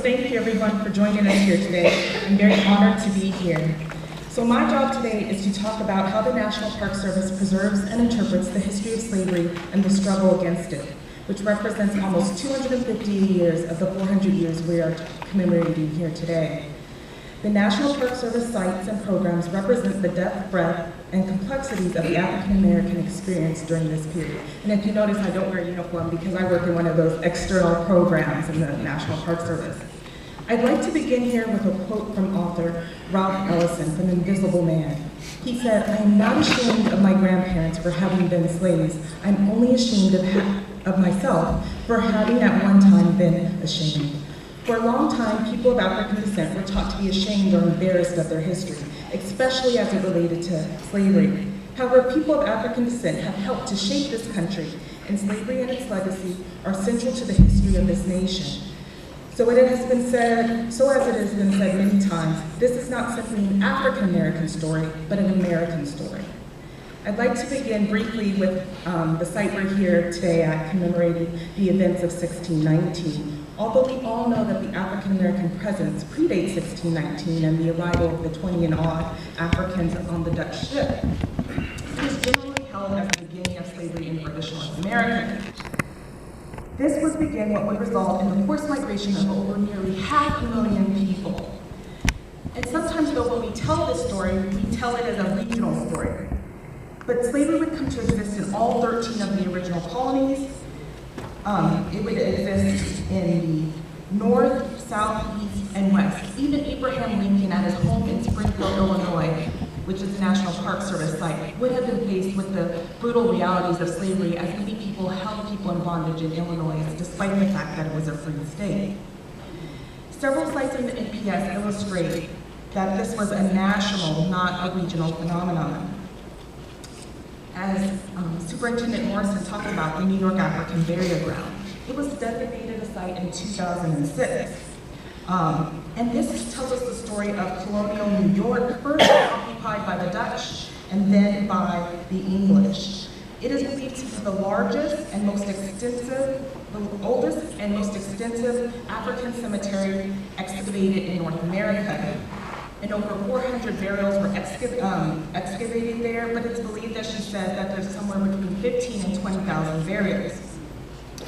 thank you everyone for joining us here today. I'm very honored to be here. So my job today is to talk about how the National Park Service preserves and interprets the history of slavery and the struggle against it, which represents almost 250 years of the 400 years we are commemorating here today. The National Park Service sites and programs represent the depth, breadth, and complexities of the African American experience during this period. And if you notice, I don't wear a uniform because I work in one of those external programs in the National Park Service. I'd like to begin here with a quote from author Ralph Ellison from Invisible Man. He said, "I am not ashamed of my grandparents for having been slaves. I'm only ashamed of myself for having at one time been ashamed." For a long time, people of African descent were taught to be ashamed or embarrassed of their history, especially as it related to slavery. However, people of African descent have helped to shape this country, and slavery and its legacy are central to the history of this nation. So as it has been said many times, this is not simply an African American story, but an American story. I'd like to begin briefly with the site we're here today at, commemorating the events of 1619. Although we all know that the African American presence predates 1619 and the arrival of the 20 and odd Africans on the Dutch ship, it is generally held as the beginning of slavery in British North America. This would begin what would result in the forced migration of over nearly 500,000 people. And sometimes though when we tell this story, we tell it as a regional story. But slavery would come to exist in all 13 of the original colonies. It would exist in the north, south, east, and west. Even Abraham Lincoln at his home in Springfield, Illinois, which is a National Park Service site, would have been faced with the brutal realities of slavery, as many people held people in bondage in Illinois, despite the fact that it was a free state. Several sites in the NPS illustrate that this was a national, not a regional phenomenon. As Superintendent Morrison talked about the New York African Burial Ground, it was designated a site in 2006. And this tells us the story of colonial New York, first occupied by the Dutch and then by the English. It is believed to be the largest and most extensive, the oldest and most extensive African cemetery excavated in North America. And over 400 burials were excavated there, but it's believed that she said that there's somewhere between 15 and 20,000 burials.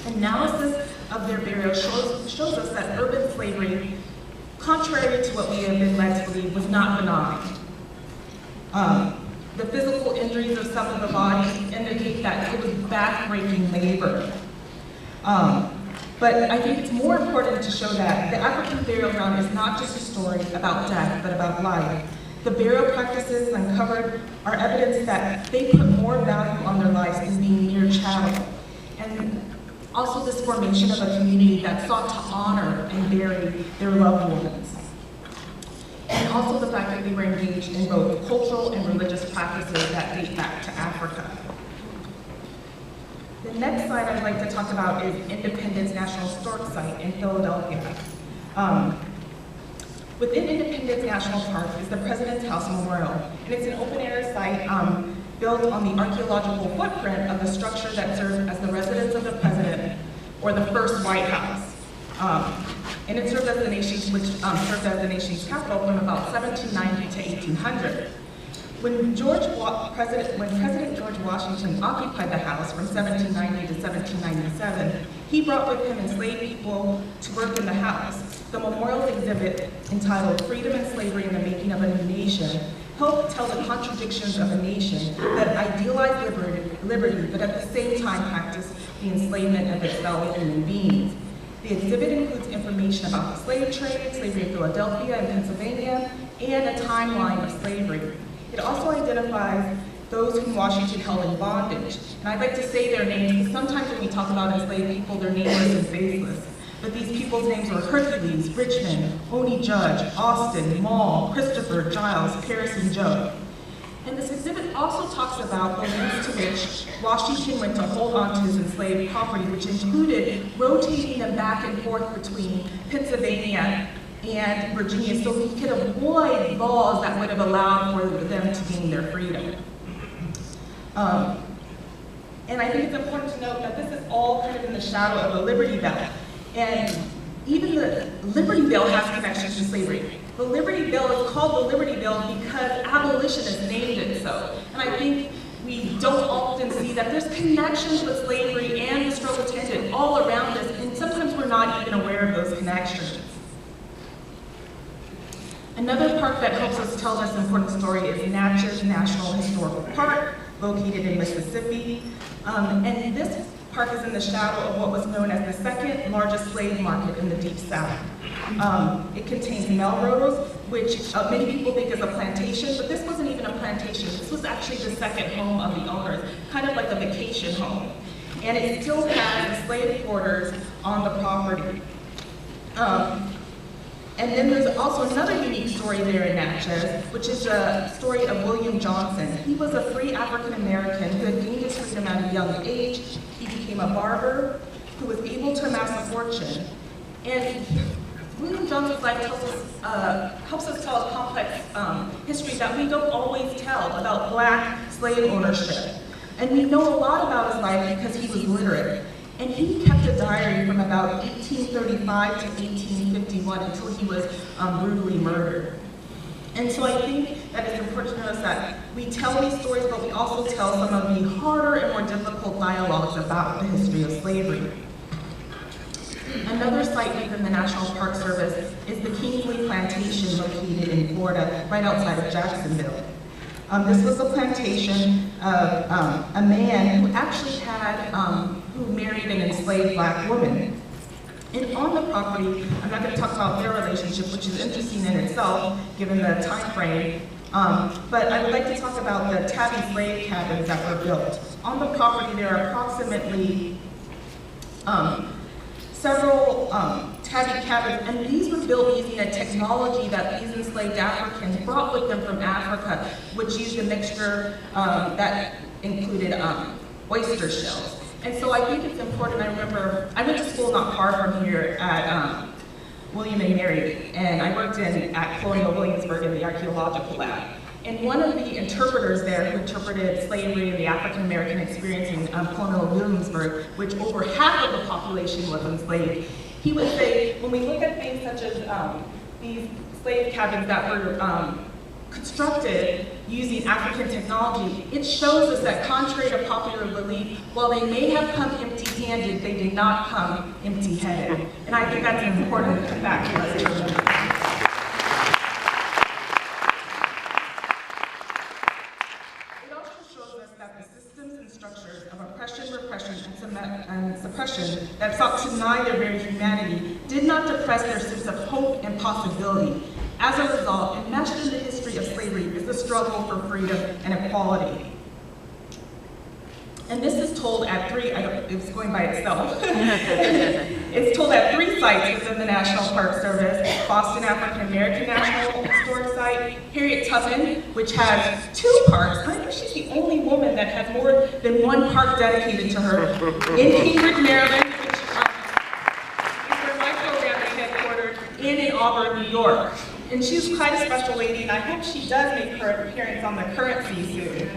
Analysis of their burials shows us that urban slavery, contrary to what we have been led to believe, was not benign. The physical injuries of some of the bodies indicate that it was back-breaking labor. But I think it's more important to show that the African burial ground is not just a story about death, but about life. The burial practices uncovered are evidence that they put more value on their lives than being mere chattel. And also this formation of a community that sought to honor and bury their loved ones. And also the fact that they were engaged in both cultural and religious practices that date back to Africa. The next slide I'd like to talk about is Independence National Historic Site in Philadelphia. Within Independence National Park is the President's House Memorial, and it's an open-air site built on the archaeological footprint of the structure that served as the residence of the President, or the first White House. And it served as the nation's, served as the nation's capital from about 1790 to 1800. When President George Washington occupied the house from 1790 to 1797, he brought with him enslaved people to work in the house. The memorial exhibit, entitled "Freedom and Slavery in the Making of a New Nation," helped tell the contradictions of a nation that idealized liberty, but at the same time practiced the enslavement of its fellow human beings. The exhibit includes information about the slave trade, slavery in Philadelphia and Pennsylvania, and a timeline of slavery. It also identifies those whom Washington held in bondage. And I'd like to say their names, because sometimes when we talk about enslaved people, they're nameless and faceless. But these people's names were Hercules, Richmond, Oney Judge, Austin, Maul, Christopher, Giles, Paris, and Joe. And this exhibit also talks about the lengths to which Washington went to hold on to his enslaved property, which included rotating them back and forth between Pennsylvania and Virginia, so he could avoid laws that would have allowed for them to gain their freedom. And I think it's important to note that this is all kind of in the shadow of the Liberty Bell. And Even the Liberty Bell has connections to slavery. The Liberty Bell is called the Liberty Bell because abolitionists named it so. And I think we don't often see that there's connections with slavery and the struggle to end it all around us, and sometimes we're not even aware of those connections. Another park that helps us tell this important story is Natchez National Historical Park, located in Mississippi. And this park is in the shadow of what was known as the second largest slave market in the Deep South. It contains Melrose, which many people think is a plantation, but this wasn't even a plantation. This was actually the second home of the owners, kind of like a vacation home. And it still has the slave quarters on the property. And then there's also another unique story there in Natchez, which is the story of William Johnson. He was a free African-American who had gained his freedom at a young age. He became a barber who was able to amass a fortune. And William Johnson's life helps us tell a complex history that we don't always tell about Black slave ownership. And we know a lot about his life because he was literate. And he kept a diary from about 1835 to 1851 until he was brutally murdered. And so I think that it's important to notice that we tell these stories, but we also tell some of the harder and more difficult dialogues about the history of slavery. Another site within the National Park Service is the Kingsley Plantation located in Florida, right outside of Jacksonville. This was a plantation of a man who actually had, who married an enslaved Black woman. And on the property, I'm not going to talk about their relationship, which is interesting in itself, given the time frame, but I would like to talk about the tabby slave cabins that were built. On the property, there are approximately several tabby cabins, and these were built using a technology that these enslaved Africans brought with them from Africa, which used a mixture that included oyster shells. And so I think it's important. I remember, I went to school not far from here at William and Mary, and I worked at Colonial Williamsburg in the archaeological lab. And one of the interpreters there who interpreted slavery and the African-American experience in Colonial Williamsburg, which over half of the population was enslaved, he would say, when we look at things such as these slave cabins that were constructed using African technology, it shows us that contrary to popular belief, while they may have come empty-handed, they did not come empty-headed. And I think that's an important fact for us to remember. It also shows us that the systems and structures of oppression, repression, and suppression that sought to deny their very humanity did not depress their sense of hope and possibility. As a result, enmeshed in the history of slavery is the struggle for freedom and equality. And this is told at it's going by itself. It's told at 3 sites within the National Park Service: Boston African American National Historic Site, Harriet Tubman, which has 2 parks. I think she's the only woman that has more than 1 park dedicated to her, in Cambridge, Maryland, which is where my program is headquartered, and in Auburn, New York. And she's quite a special lady, and I hope she does make her appearance on the currency soon.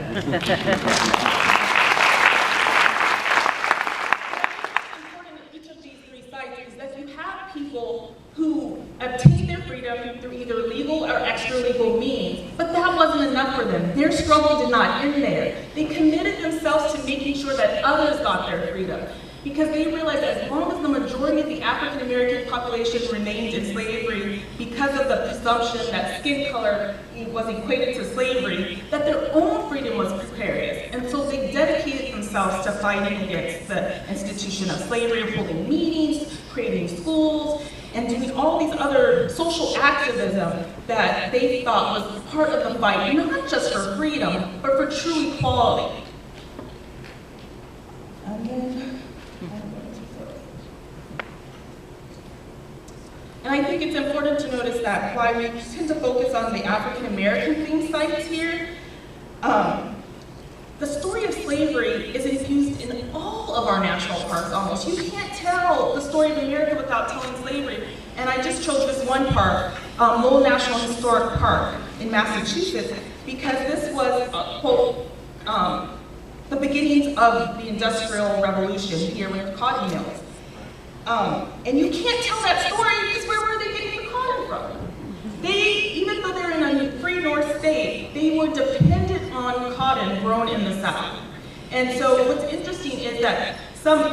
People who obtained their freedom through either legal or extra-legal means, but that wasn't enough for them. Their struggle did not end there. They committed themselves to making sure that others got their freedom, because they realized that as long as the majority of the African-American population remained in slavery, because of the presumption that skin color was equated to slavery, that their own freedom was precarious. And so they dedicated themselves to fighting against the institution of slavery, holding meetings, creating schools, and doing all these other social activism that they thought was part of the fight, not just for freedom, but for true equality. And I think it's important to notice that while we tend to focus on the African-American themed sites here, the story of slavery is infused in all of our national parks almost. You can't tell the story of America without telling slavery. And I just chose this one park, Lowell National Historic Park in Massachusetts, because this was, quote, the beginnings of the Industrial Revolution here with cotton mills. And you can't tell that story because where were they getting the cotton from? Even though they're in a free North state, they were dependent on cotton grown in the South. And so what's interesting is that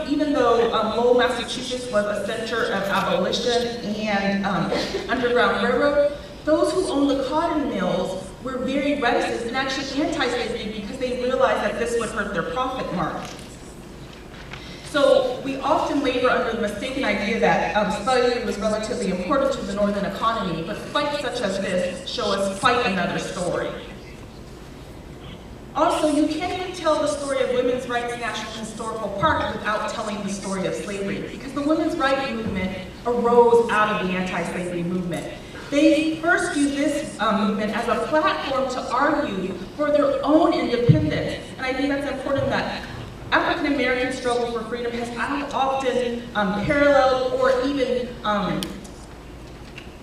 even though Lowell, Massachusetts was a center of abolition and Underground Railroad, those who owned the cotton mills were very reticent and actually anti-slavery because they realized that this would hurt their profit margins. So we often labor under the mistaken idea that slavery was relatively important to the northern economy, but fights such as this show us quite another story. Also, you can't even tell the story of women's rights National Historical Park without telling the story of slavery, because the women's rights movement arose out of the anti-slavery movement. They first used this movement as a platform to argue for their own independence, and I think that's important that African American struggle for freedom has often paralleled or even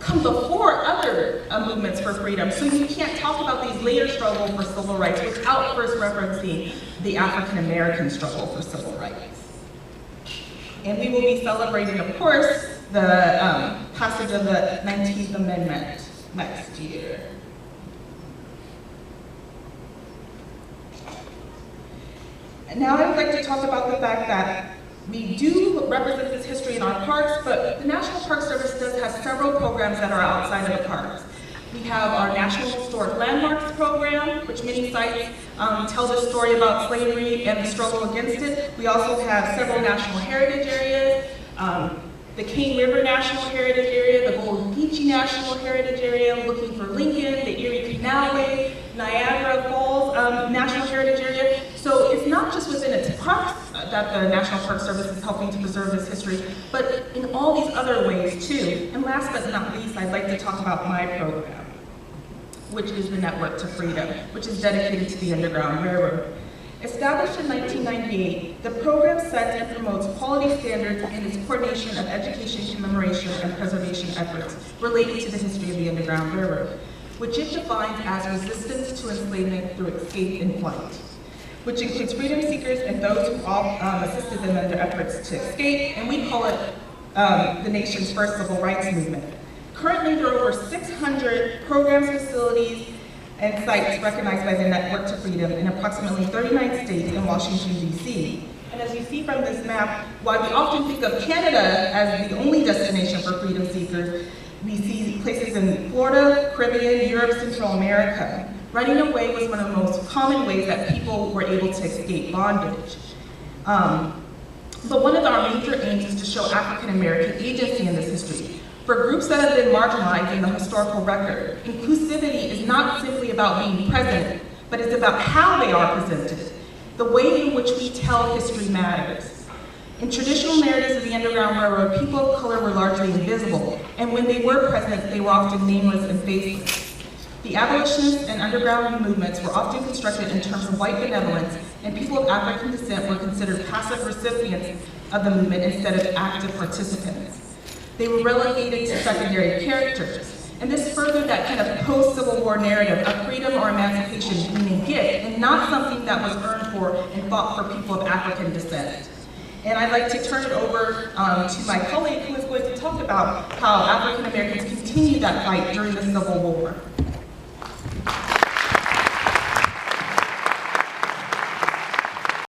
come before other movements for freedom. So you can't talk about these later struggles for civil rights without first referencing the African American struggle for civil rights. And we will be celebrating, of course, the passage of the 19th Amendment next year. And now I would like to talk about the fact that we do represent this history in our parks, but the National Park Service does have several programs that are outside of the parks. We have our National Historic Landmarks program, which many sites tell the story about slavery and the struggle against it. We also have several national heritage areas, the Cane River National Heritage Area, the Golden Beachy National Heritage Area, looking for Lincoln, the Erie Canalway, Niagara Falls National Heritage Area. So it's not just within its parks that the National Park Service is helping to preserve this history, but in all these other ways too. And last but not least, I'd like to talk about my program, which is the Network to Freedom, which is dedicated to the Underground Railroad. Established in 1998, the program sets and promotes quality standards in its coordination of education, commemoration, and preservation efforts related to the history of the Underground Railroad, which it defines as resistance to enslavement through escape and flight, which includes freedom seekers and those who assisted them in their efforts to escape, and we call it the nation's first civil rights movement. Currently, there are over 600 programs, facilities, and sites recognized by the Network to Freedom in approximately 39 states and Washington, D.C. And as you see from this map, while we often think of Canada as the only destination for freedom seekers, we see places in Florida, Caribbean, Europe, Central America. Running away was one of the most common ways that people were able to escape bondage. But one of our major aims is to show African American agency in this history. For groups that have been marginalized in the historical record, inclusivity is not simply about being present, but it's about how they are presented. The way in which we tell history matters. In traditional narratives of the Underground Railroad, people of color were largely invisible, and when they were present, they were often nameless and faceless. The abolitionist and underground movements were often constructed in terms of white benevolence, and people of African descent were considered passive recipients of the movement instead of active participants. They were relegated to secondary characters, and this furthered that kind of post-Civil War narrative of freedom or emancipation being a gift and not something that was earned for and fought for people of African descent. And I'd like to turn it over to my colleague who is going to talk about how African Americans continued that fight during the Civil War.